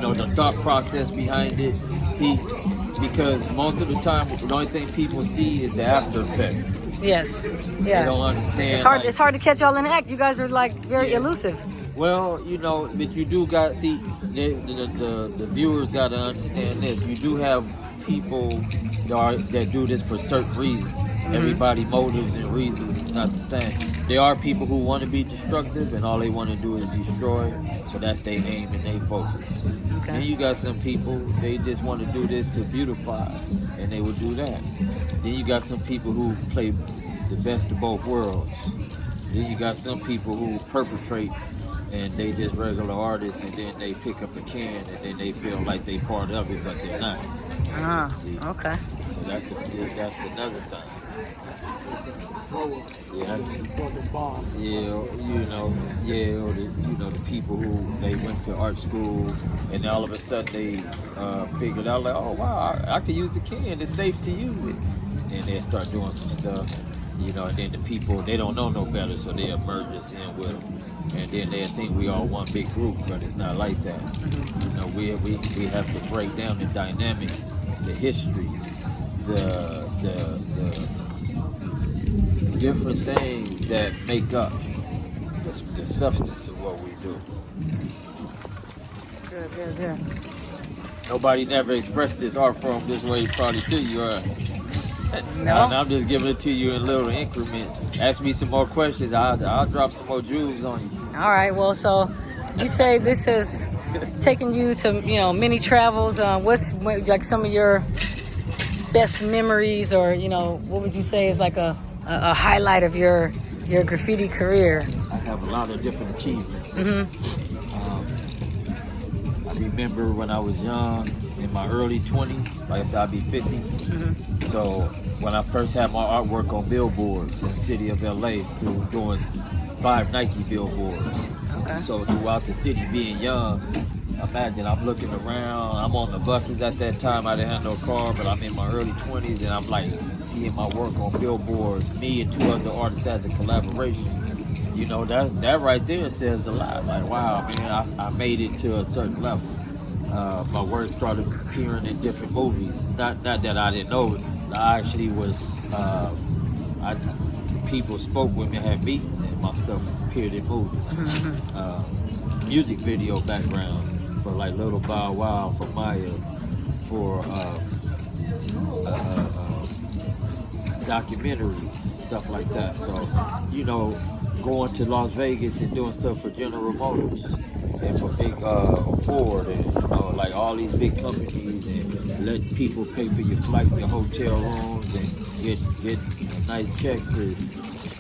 know, the thought process behind it. See, because most of the time, the only thing people see is the after effect. Yes. They don't understand. It's hard. Like, It's hard to catch y'all in the act. You guys are like very elusive. well, you know, but you do got see the viewers got to understand this. You do have people that do this for certain reasons. Everybody motives and reasons is not the same. There are people who want to be destructive and all they want to do is destroy. So that's their aim and their focus. Okay. Then you got some people, they just want to do this to beautify, and they will do that. Then you got some people who play the best of both worlds. Then you got some people who perpetrate and they just regular artists, and then they pick up a can and then they feel like they part of it, but they're not. See? Okay. So that's another thing. Yeah, the people who they went to art school and all of a sudden they figured out like, oh wow, I can use the can, it's safe to use it, and they start doing some stuff, you know, and then the people, they don't know no better, so they merge us in with them, and then they think we all one big group, but it's not like that. You know, we have to break down the dynamics, the history, the different things that make up the substance of what we do. Good. Nobody never expressed this art form this way probably to you. No. I'm just giving it to you in little increments. Ask me some more questions. I'll drop some more jewels on you. All right. Well, so you say this has taken you to, you know, many travels. What's like some of your best memories, or, you know, what would you say is like a highlight of your graffiti career? I have a lot of different achievements. I remember when I was young, in my early 20s, like I said, I'd be 50. So when I first had my artwork on billboards in the city of LA, we were doing 5 Nike billboards. Okay. So throughout the city, being young, imagine I'm looking around, I'm on the buses at that time, I didn't have no car, but I'm in my early 20s and I'm like seeing my work on billboards, me and 2 other artists as a collaboration. You know, that right there says a lot. Like, wow, man, I made it to a certain level. My work started appearing in different movies. Not that I didn't know it. I actually was, people spoke with me, I had meetings, and my stuff appeared in movies. Music video background for like Little Bow Wow, for Maya, for documentaries, stuff like that. So, you know, going to Las Vegas and doing stuff for General Motors and for big Ford, and, you know, like all these big companies, and let people pay for your flight and your hotel rooms and get a nice check to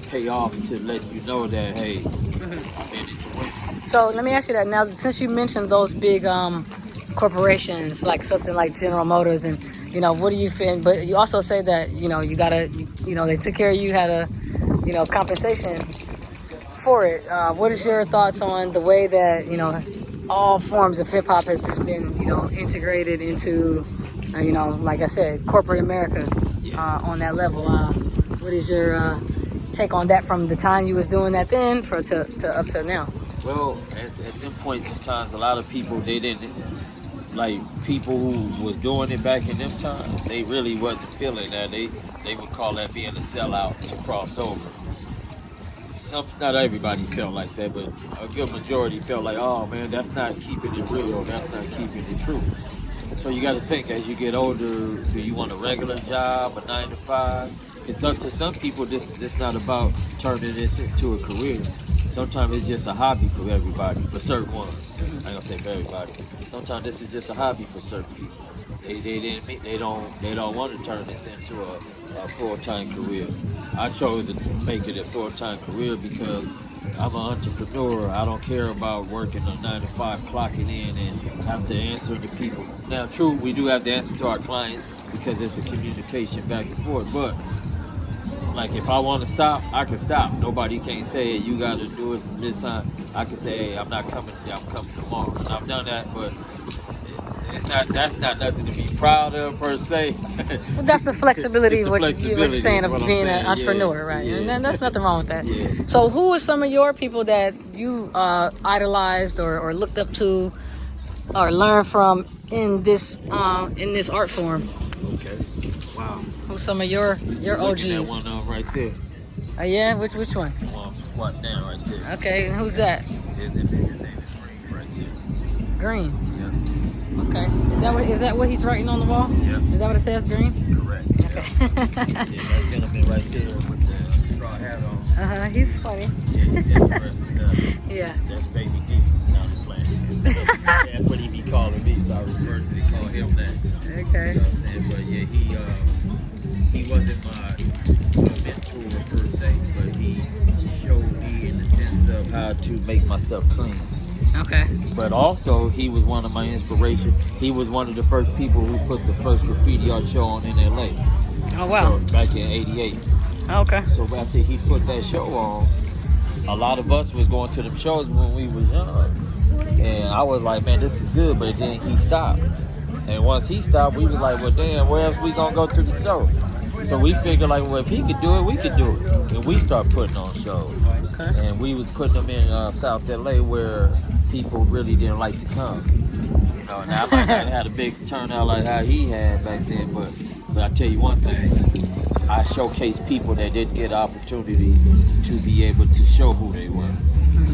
pay off to let you know that, hey, I'm in it to win. So let me ask you that now, since you mentioned those big corporations, like something like General Motors, and, you know, what do you feel? But you also say that, you know, you gotta, you know, they took care of you, had a, you know, compensation for it. What is your thoughts on the way that, you know, all forms of hip hop has just been, you know, integrated into, you know, like I said, corporate America on that level? What is your take on that from the time you was doing that then to up to now? Well, at them points in times, a lot of people, they didn't, like people who was doing it back in them times, they really wasn't feeling that. They would call that being a sellout to cross over. Not everybody felt like that, but a good majority felt like, oh man, that's not keeping it real, that's not keeping it true. So you got to think, as you get older, do you want a regular job, a 9 to 5? Because to some people, this not about turning this into a career. Sometimes it's just a hobby for everybody, for certain ones. I ain't gonna say for everybody. Sometimes this is just a hobby for certain people. They don't want to turn this into a full-time career. I chose to make it a full-time career because I'm an entrepreneur. I don't care about working a 9 to 5, clocking in and have to answer to people. Now, true, we do have to answer to our clients because it's a communication back and forth, but like if I want to stop, I can stop. Nobody can't say, hey, you got to do it from this time. I can say, hey, I'm not coming today, I'm coming tomorrow. And I've done that, but that's not nothing to be proud of per se. Well, that's the flexibility, what you're saying of being an entrepreneur, yeah, right? Yeah. And there's nothing wrong with that. Yeah. So who are some of your people that you idolized or looked up to or learn from in this art form? Okay. Wow. Who's some of your Looking at OGs? one of them right there. Oh yeah, which one? Squat down right there. Okay, and who's that? His name is Green right there. Green. Yeah. Okay. Is that what he's writing on the wall? Yeah. Is that what it says, Green? Correct. Okay. Yeah, that gentleman right there with the straw hat on. He's funny. Yeah, he's interesting. Yeah. That's Baby D. Now I'm playing. That's what he be calling me, so I refer to call him that. Okay. You know what I'm saying? But yeah, he wasn't my mentor per se, but he showed me in the sense of how to make my stuff clean. Okay. But also, he was one of my inspirations. He was one of the first people who put the first graffiti art show on in LA. Oh wow. So, back in '88. Okay. So after he put that show on, a lot of us was going to them shows when we was young. And I was like, man, this is good. But then he stopped. And once he stopped, we was like, well, damn, where else we gonna go to the show? So we figured like, well, if he could do it, we could do it. And we start putting on shows. Okay. And we was putting them in South LA where people really didn't like to come. You know, and I might not have had a big turnout like how he had back then, but I tell you one thing, I showcased people that didn't get an opportunity to be able to show who they were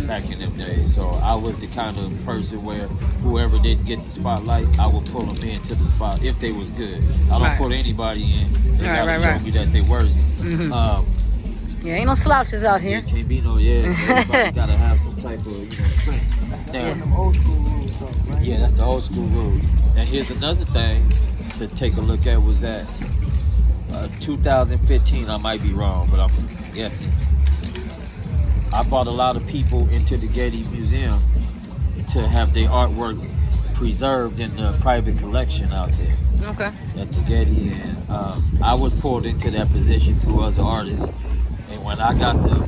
back in them days. So I was the kind of person where whoever didn't get the spotlight, I would pull them into the spot if they was good. I don't put anybody in. They gotta show me that they worthy. Yeah, ain't no slouches out here. There can't be no, everybody gotta have some type of, strength. Now, Old school rules, though, right? yeah, that's the old school rules. And here's another thing to take a look at was that 2015, I might be wrong, but I'm guessing. I brought a lot of people into the Getty Museum to have their artwork preserved in the private collection out there Okay. at the Getty. And I was pulled into that position through other artists. And when I got the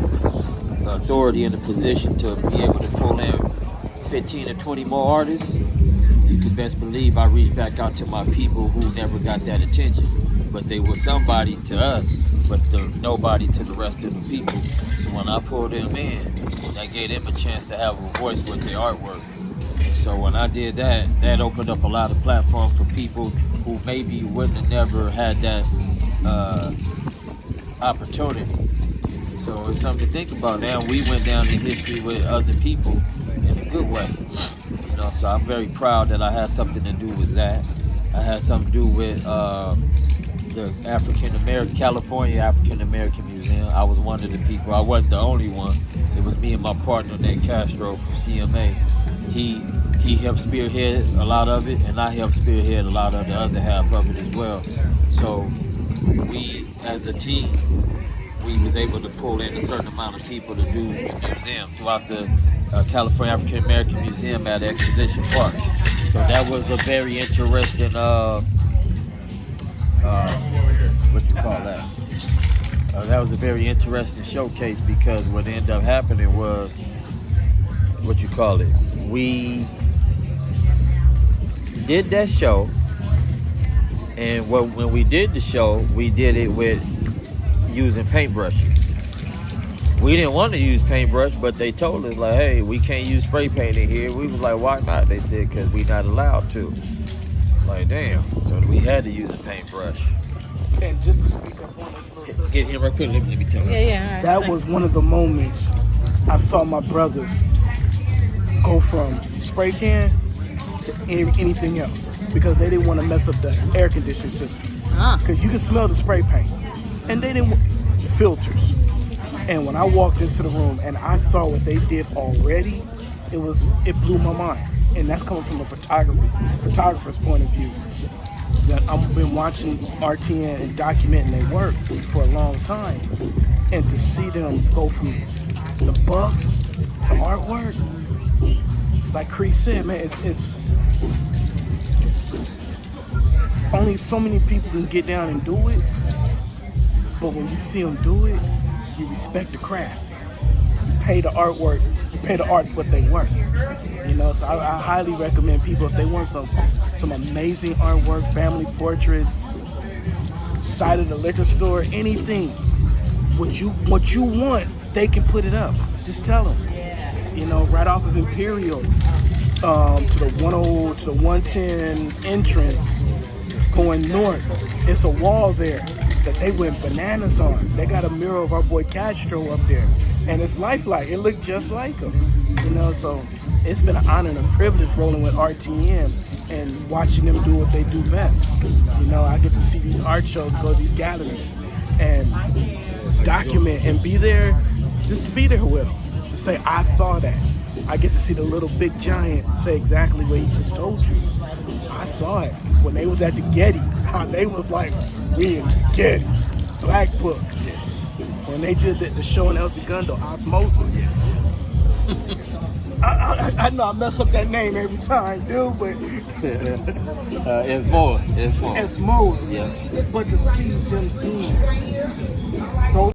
authority and the position to be able to pull in 15 or 20 more artists, you can best believe I reached back out to my people who never got that attention. But they were somebody to us, but nobody to the rest of the people. So when I pulled them in, I gave them a chance to have a voice with their artwork. So when I did that, that opened up a lot of platforms for people who maybe wouldn't have never had that opportunity. So it's something to think about. Now we went down in history with other people in a good way. You know, so I'm very proud that I had something to do with that. I had something to do with the California African American Museum. I was one of the people. I wasn't the only one. It was me and my partner, Nate Castro from CMA. He helped spearhead a lot of it, and I helped spearhead a lot of the other half of it as well. So we, as a team, we was able to pull in a certain amount of people to do the museum throughout the California African American Museum at Exposition Park. So that was a very interesting, what you call that? That was a very interesting showcase because what ended up happening was, what you call it? We did that show, and when we did the show, we did it with using paintbrushes. We didn't want to use paintbrush, but they told us like, hey, we can't use spray paint in here. We was like, why not? They said, because we're not allowed to. Like, damn. So we had to use a paintbrush. And just to speak up on it, Get him right quick. Let me tell you. Yeah. that was one of the moments I saw my brothers go from spray can to anything else because they didn't want to mess up the air conditioning system. Because you can smell the spray paint, and they didn't filters. And when I walked into the room and I saw what they did already, it blew my mind. And that's coming from a photographer's point of view. That I've been watching RTN and documenting their work for a long time, and to see them go from the buff to artwork, like Chris said, man, it's only so many people can get down and do it. But when you see them do it, you respect the craft. You pay the artwork. You pay the artists what they worth. You know, so I highly recommend people if they want some amazing artwork, family portraits, side of the liquor store, anything. What you want, they can put it up. Just tell them. You know, right off of Imperial, to the 10 to the 110 entrance going north. It's a wall there that they went bananas on. They got a mural of our boy Castro up there, and it's lifelike. It looked just like him, you know. So it's been an honor and a privilege rolling with RTM and watching them do what they do best. You know, I get to see these art shows, go to these galleries, and document and be there, just to be there with them, to say I saw that. I get to see the little big giant say exactly what he just told you. I saw it when they was at the Getty. How they was like, we in the Getty, Black Book. When they did the show in El Segundo, Osmosis. I know I mess up that name every time, dude, but it's more. it's more. Yeah. But to see them do